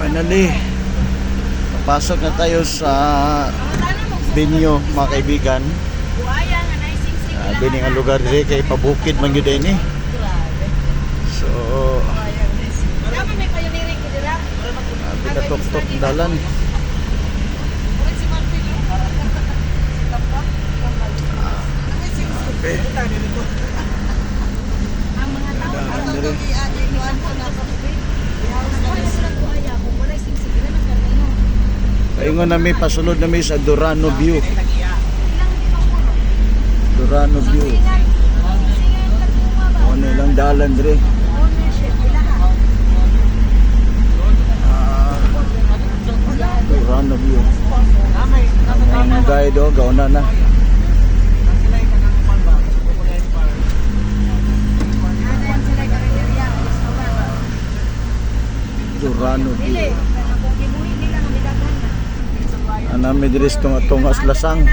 Finally, papasok na tayo sa venue mga kaibigan. Bining ang lugar dito kay pabukid man yun din eh. So, bitatok-tok dalan. Okay. Ang mga tao paingon na may pasulod na may sa Durano View. Durano View. Ano lang dalan dire. Durano View. Ang guide o, gauna na. Durano View. Anami diris tungas lasang.